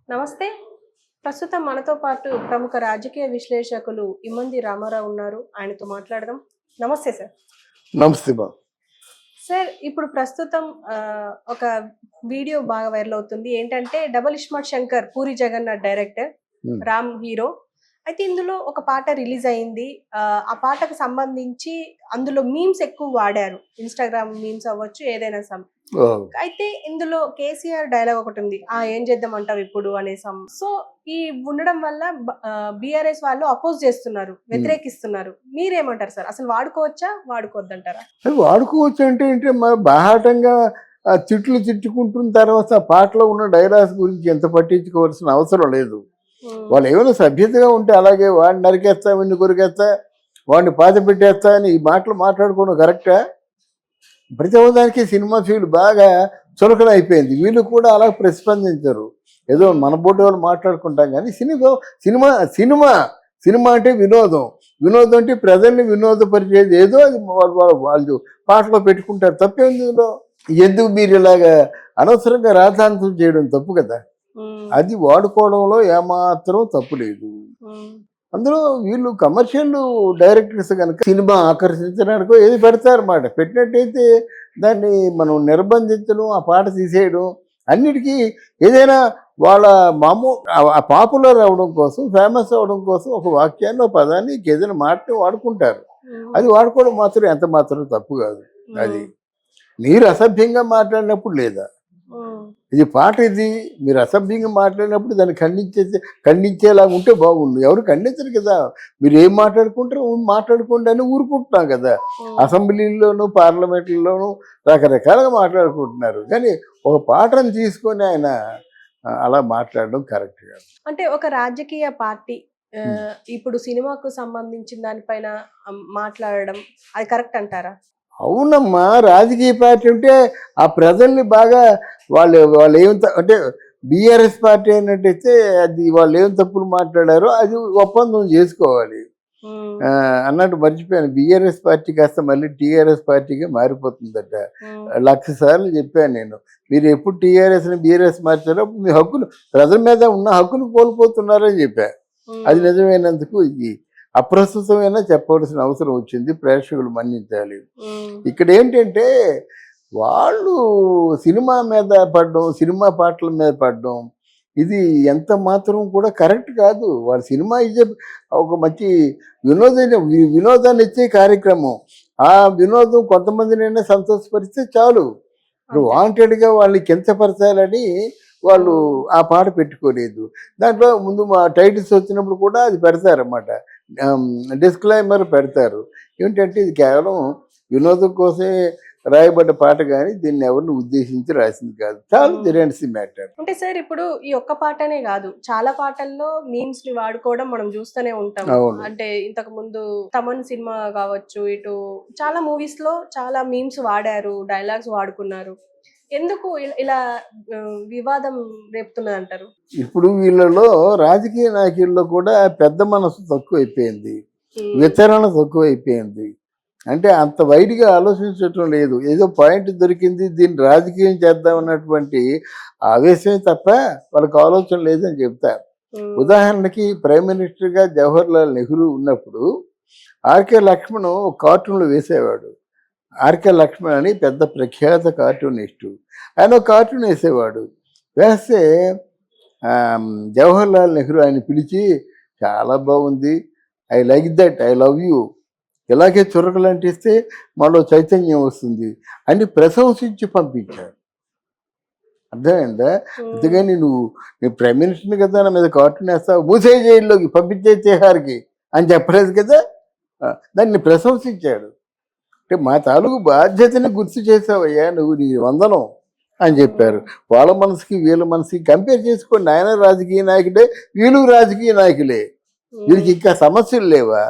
నమస్తే. ప్రస్తుతం మనతో పాటు ప్రముఖ రాజకీయ విశ్లేషకులు ఇమ్మంది రామారావు ఉన్నారు. ఆయనతో మాట్లాడదాం. నమస్తే సార్. నమస్తే బా. సార్, ఇప్పుడు ప్రస్తుతం ఒక వీడియో బాగా వైరల్ అవుతుంది. ఏంటంటే double Ismart Shankar, Puri Jagannadh director, Ram hero. అయితే ఇందులో ఒక పాట రిలీజ్ అయింది. ఆ పాటకు సంబంధించి అందులో మీమ్స్ ఎక్కువ వాడారు. ఇన్‌స్టాగ్రామ్ మీమ్స్ అవ్వచ్చు, ఏదైనా అయితే ఇందులో కేసీఆర్ డైలాగ్ ఒకటి ఉంది. ఏం చేద్దామంటావు ఇప్పుడు అనే సో ఈ ఉండడం వల్ల బీఆర్ఎస్ వాళ్ళు అపోజ్ చేస్తున్నారు, వ్యతిరేకిస్తున్నారు. మీరేమంటారు సార్? అసలు వాడుకోవచ్చా, వాడుకోవద్దంటారా? వాడుకోవచ్చు అంటే మరి బాహాటంగా తిట్లు తిట్టుకుంటున్న తర్వాత ఆ పాటలో ఉన్న డైలాగ్స్ గురించి ఎంత పట్టించుకోవాల్సిన అవసరం లేదు. వాళ్ళు ఏమైనా సభ్యతగా ఉంటే అలాగే వాడిని నరికేస్తా, వీడిని కొరికేస్తా, వాడిని పాత పెట్టేస్తా అని ఈ మాటలు మాట్లాడుకోవడం కరెక్టా? ప్రతి ఒక్కదానికి సినిమా ఫీల్డ్ బాగా చులకన అయిపోయింది. వీళ్ళు కూడా అలా ప్రతిస్పందించరు. ఏదో మన బోటి వాళ్ళు మాట్లాడుకుంటాం కానీ సినిమా సినిమా సినిమా అంటే వినోదం. వినోదం అంటే ప్రజల్ని వినోదపరిచేది ఏదో అది వాళ్ళు పాటలో పెట్టుకుంటారు. తప్పేంది ఇందులో? ఎందుకు మీరు ఇలాగా అనవసరంగా రాద్ధాంతం చేయడం తప్పు కదా. అది వాడుకోవడంలో ఏమాత్రం తప్పు లేదు. అందులో వీళ్ళు కమర్షియల్ డైరెక్టర్స్ కనుక సినిమా ఆకర్షించడానికో ఏది పెడతారన్నమాట. పెట్టినట్టయితే దాన్ని మనం నిర్బంధించడం, ఆ పాట తీసేయడం, అన్నిటికీ ఏదైనా వాళ్ళ పాపులర్ అవడం కోసం, ఫేమస్ అవడం కోసం ఒక వాక్యాన్ని, ఒక పదాన్ని, ఏదైనా మాటని వాడుకుంటారు. అది వాడుకోవడం మాత్రం ఎంత మాత్రం తప్పు కాదు. అది మీరు అసభ్యంగా మాట్లాడినప్పుడు లేదా, ఇది పాట, ఇది మీరు అసభ్యంగా మాట్లాడినప్పుడు దాన్ని ఖండించేలాగా ఉంటే బాగుండు. ఎవరు ఖండించరు కదా. మీరు ఏం మాట్లాడుకుంటారో మాట్లాడుకోండి అని ఊరుకుంటున్నాం కదా. అసెంబ్లీలోనూ పార్లమెంట్లోనూ రకరకాలుగా మాట్లాడుకుంటున్నారు. కానీ ఒక పాటను తీసుకొని ఆయన అలా మాట్లాడడం కరెక్ట్ కాదు. అంటే ఒక రాజకీయ పార్టీ ఇప్పుడు సినిమాకు సంబంధించిన దానిపైన మాట్లాడడం అది కరెక్ట్ అంటారా? అవునమ్మా, రాజకీయ పార్టీ అంటే ఆ ప్రజల్ని బాగా వాళ్ళు ఏం అంటే బీఆర్ఎస్ పార్టీ అయినట్టయితే అది వాళ్ళు ఏం తప్పులు మాట్లాడారో అది ఒప్పందం చేసుకోవాలి. అన్నట్టు మర్చిపోయాను, బీఆర్ఎస్ పార్టీ కాస్త మళ్ళీ టీఆర్ఎస్ పార్టీగా మారిపోతుందట. 1,00,000 సార్లు చెప్పాను నేను. మీరు ఎప్పుడు టీఆర్ఎస్ని బీఆర్ఎస్ మార్చారో అప్పుడు మీ హక్కులు, ప్రజల మీద ఉన్న హక్కును కోల్పోతున్నారని చెప్పా. అది నిజమైనందుకు ఇది అప్రస్తుతమైనా చెప్పవలసిన అవసరం వచ్చింది. ప్రేక్షకులు మన్నించాలి. ఇక్కడ ఏంటంటే వాళ్ళు సినిమా మీద పడడం, సినిమా పాటల మీద పడడం, ఇది ఎంత మాత్రం కూడా కరెక్ట్ కాదు. వాళ్ళ సినిమా ఇచ్చే ఒక మంచి వినోదాన్ని ఇచ్చే కార్యక్రమం. ఆ వినోదం కొంతమందినైనా సంతోషపరిస్తే చాలు. ఇప్పుడు వాంటెడ్గా వాళ్ళని కించపరచాలని వాళ్ళు ఆ పాట పెట్టుకోలేదు. దాంట్లో ముందు మా టైటిల్స్ వచ్చినప్పుడు కూడా అది పెడతారన్నమాట, డిస్క్లైమర్ పెడతారు. ఏంటంటే ఇది కేవలం వినోదం కోసమే రాయబడ్డ పాట, కానీ దీన్ని ఎవరిని ఉద్దేశించి రాసింది కాదు. చాలా దిరెన్సీ మ్యాటర్. అంటే సార్, ఇప్పుడు ఈ ఒక్క పాటనే కాదు, చాలా పాటల్లో మీమ్స్ ని వాడుకోవడం మనం చూస్తూనే ఉంటాం. అంటే ఇంతకు ముందు తమన్ సినిమా కావచ్చు, ఇటు చాలా మూవీస్ లో చాలా మీమ్స్ వాడారు, డైలాగ్స్ వాడుకున్నారు. ఎందుకు ఇలా వివాదం రేపుతున్నది అంటారు? ఇప్పుడు వీళ్ళలో రాజకీయ నాయకుల్లో కూడా పెద్ద మనసు తక్కువైపోయింది, వితరణ తక్కువైపోయింది. అంటే అంత వైడ్గా ఆలోచించటం లేదు. ఏదో పాయింట్ దొరికింది, దీన్ని రాజకీయం చేద్దామన్నటువంటి ఆవేశమే తప్ప వాళ్ళకి ఆలోచన లేదని చెప్తారు. ఉదాహరణకి ప్రైమ్ మినిస్టర్గా జవహర్లాల్ నెహ్రూ ఉన్నప్పుడు ఆర్కే లక్ష్మణ్ ఒక కార్టూన్లో వేసేవాడు. ఆర్కే లక్ష్మణ్ అని పెద్ద ప్రఖ్యాత కార్టూనిస్టు. ఆయన ఒక కార్టూన్ వేసేవాడు. వేస్తే జవహర్లాల్ నెహ్రూ ఆయన పిలిచి, చాలా బాగుంది, I like that, I love you, ఇలాగే చురకలు అంటిస్తే మనలో చైతన్యం వస్తుంది అని ప్రశంసించి పంపించాడు. అర్థమైందా? అంతేగాని నేను ప్రైమ్ మినిస్టర్ని కదా, నా మీద కార్టూన్ వేస్తావు, మూసే జైల్లోకి పంపించే తిహార్కి అని చెప్పలేదు కదా. దాన్ని ప్రశంసించాడు. అంటే మా తాలూకు బాధ్యతని గుర్తు చేసావయ్యా, నువ్వు నీ వందనం అని చెప్పారు. వాళ్ళ మనసుకి వీళ్ళ మనసుకి కంపేర్ చేసుకోండి. ఆయన రాజకీయ నాయకుడే, వీళ్ళు రాజకీయ నాయకులే. వీళ్ళకి ఇంకా సమస్యలు లేవా,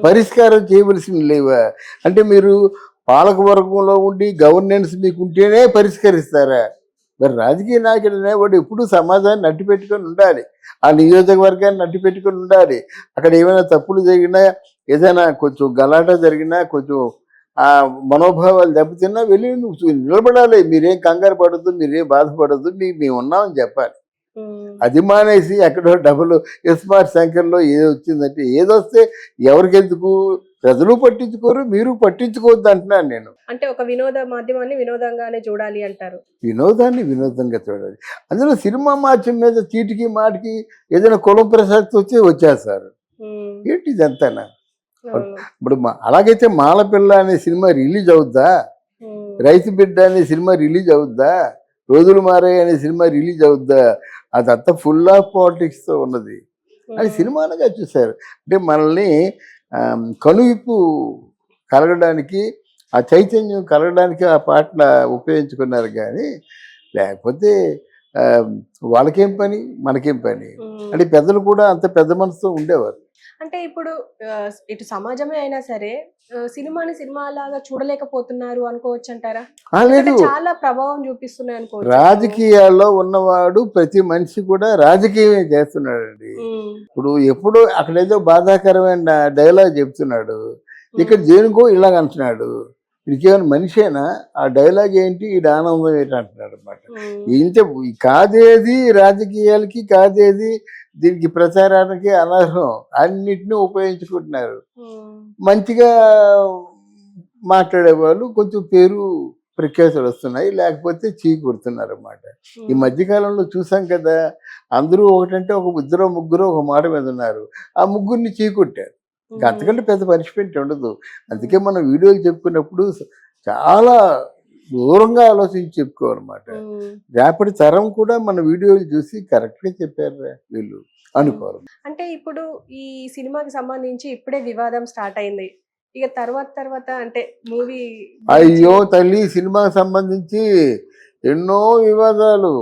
పరిష్కారం చేయవలసినవి లేవా? అంటే మీరు పాలక వర్గంలో ఉండి గవర్నెన్స్ మీకు ఉంటేనే పరిష్కరిస్తారా? మరి రాజకీయ నాయకుడు అనేవాడు ఎప్పుడు సమాజాన్ని నట్టి పెట్టుకొని ఉండాలి, ఆ నియోజకవర్గాన్ని నట్టి పెట్టుకొని ఉండాలి. అక్కడ ఏమైనా తప్పులు జరిగినా, ఏదైనా కొంచెం గలాట జరిగినా, కొంచెం ఆ మనోభావాలు దెబ్బతిన్నా వెళ్ళి నువ్వు నిలబడాలి. మీరేం కంగారు పడద్దు, మీరేం బాధపడద్దు, మేము ఉన్నామని చెప్పాలి. అది మానేసి ఎక్కడో డబుల్ స్మార్ట్ శంకర్లో ఏదో వచ్చిందంటే ఏదొస్తే ఎవరికెందుకు, ప్రజలు పట్టించుకోరు, మీరు పట్టించుకోవద్దు అంటున్నాను నేను. అంటే ఒక వినోద మాధ్యమాన్ని వినోదంగానే చూడాలి అంటారు. వినోదాన్ని వినోదంగా చూడాలి. అందులో సినిమా మాధ్యం మీద చీటికి మాటికి ఏదైనా కులం ప్రసక్తి వచ్చేస్తారు. ఉమ్, ఏంటి ఇదంతానా? అవును. ఇప్పుడు అలాగైతే మాలపిల్ల అనే సినిమా రిలీజ్ అవుద్దా, ఉమ్, రైతు బిడ్డ అనే సినిమా రిలీజ్ అవుద్దా, రోజులు మారాయి అనే సినిమా రిలీజ్ అవుద్దా? అదంతా ఫుల్ ఆఫ్ పాలిటిక్స్తో ఉన్నది. అది సినిమాలుగా చూశారు. అంటే మనల్ని కనువిప్పు కలగడానికి, ఆ చైతన్యం కలగడానికి ఆ పాటల ఉపయోగించుకున్నారు కానీ లేకపోతే ఆ, వాళ్ళకేం పని, మనకేం పని? ఉమ్. అంటే పెద్దలు కూడా అంత పెద్ద మనసుతో ఉండేవారు. అంటే ఇప్పుడు ఇటు సమాజమే అయినా సరే సినిమాని సినిమాలాగా చూడలేకపోతున్నారు అనుకోవచ్చు అంటారా? ఎందుకంటే లేదు, చాలా ప్రభావం చూపిస్తున్నాయి అనుకోవచ్చు. రాజకీయాల్లో ఉన్నవాడు ప్రతి మనిషి కూడా రాజకీయమే చేస్తున్నాడండి. ఉమ్, ఇప్పుడు ఎప్పుడో అక్కడేదో బాధాకరమైన డైలాగ్ చెప్తున్నాడు, ఇక్కడ ఉమ్, దేనికో ఇలాగ అంటున్నాడు. ఇదికేమైనా మనిషేనా? ఆ డైలాగ్ ఏంటి, ఈ ఆనందం ఏంటి అంటున్నాడు అనమాట. ఉమ్, ఇంత కాదేది రాజకీయాలకి, కాదేది దీనికి ప్రచారానికి అనర్హం, అన్నిటినీ ఉపయోగించుకుంటున్నారు. ఉమ్, మంచిగా మాట్లాడే వాళ్ళు కొంచెం పేరు ప్రఖ్యాతులు వస్తున్నాయి, లేకపోతే చీకొడుతున్నారు అన్నమాట. ఈ ఉమ్, మధ్యకాలంలో చూసాం కదా, అందరూ ఒకటంటే ఒక ఇద్దరు ముగ్గురు ఒక మాట మీద ఉన్నారు, ఆ ముగ్గురిని చీకొట్టారు. ఇంకా అంతకంటే పెద్ద పనిష్మెంట్ ఉండదు. అందుకే మనం వీడియోలు చెప్పుకున్నప్పుడు చాలా దూరంగా ఆలోచించి చెప్పుకోవాలన్నమాట. ఉమ్. రేపటి తరం కూడా మన వీడియోలు చూసి కరెక్ట్గా చెప్పారు వీళ్ళు అనుకోవాలి. అంటే ఇప్పుడు ఈ సినిమాకి సంబంధించి ఇప్పుడే వివాదం స్టార్ట్ అయింది. ఇక తర్వాత అంటే మూవీ అయ్యో తల్లి, సినిమాకి సంబంధించి ఎన్నో వివాదాలు.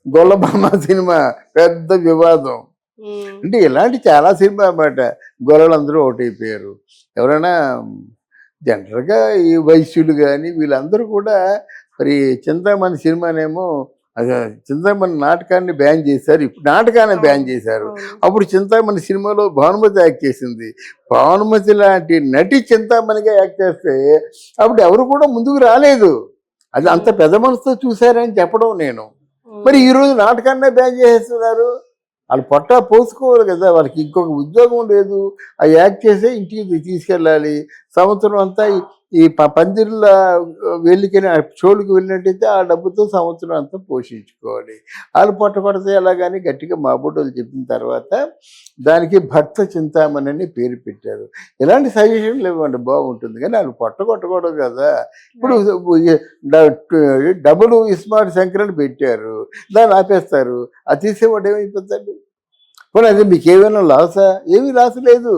గొల్లబామ సినిమా పెద్ద వివాదం. అంటే ఇలాంటి చాలా సినిమా అన్నమాట. గొల్లలందరూ ఒకటైపోయారు. ఎవరైనా జనరల్గా ఈ వైశ్యులు కానీ వీళ్ళందరూ కూడా మరి చింతామణి సినిమానేమో, అది చింతామణి నాటకాన్ని బ్యాన్ చేశారు, ఇప్పుడు నాటకాన్ని బ్యాన్ చేశారు. అప్పుడు చింతామణి సినిమాలో భానుమతి యాక్ట్ చేసింది. భానుమతి లాంటి నటి చింతామణిగా యాక్ట్ చేస్తే అప్పుడు ఎవరు కూడా ముందుకు రాలేదు. అది అంత పెద్ద మనసుతో చూశారని చెప్పడం నేను. మరి ఈరోజు నాటకాన్నే బ్యాన్ చేసేస్తున్నారు. వాళ్ళు పొట్టా పోసుకోవాలి కదా, వాళ్ళకి ఇంకొక ఉద్యోగం లేదు. ఆ యాక్ట్ చేసే ఇంటికి తీసుకెళ్ళాలి. సంవత్సరం అంతా ఈ పందిర్ల వెళ్ళికి షోలకు వెళ్ళినట్టయితే ఆ డబ్బుతో సంవత్సరం అంతా పోషించుకోవాలి. వాళ్ళు పొట్ట కొడితే ఎలాగని గట్టిగా మా బుడ్డలు చెప్పిన తర్వాత దానికి భక్త చింతామణి అని పేరు పెట్టారు. ఇలాంటి సజెషన్లు ఇవ్వండి, బాగుంటుంది. కానీ వాళ్ళు పొట్ట కొట్టకూడదు కదా. ఇప్పుడు డబుల్ స్మార్ట్ శంకరని పెట్టారు, దాన్ని ఆపేస్తారు. అది తీసేవాడు ఏమైపోతాడు? పోనీ అది మీకు ఏమైనా లాసా? ఏమీ లాస్ లేదు.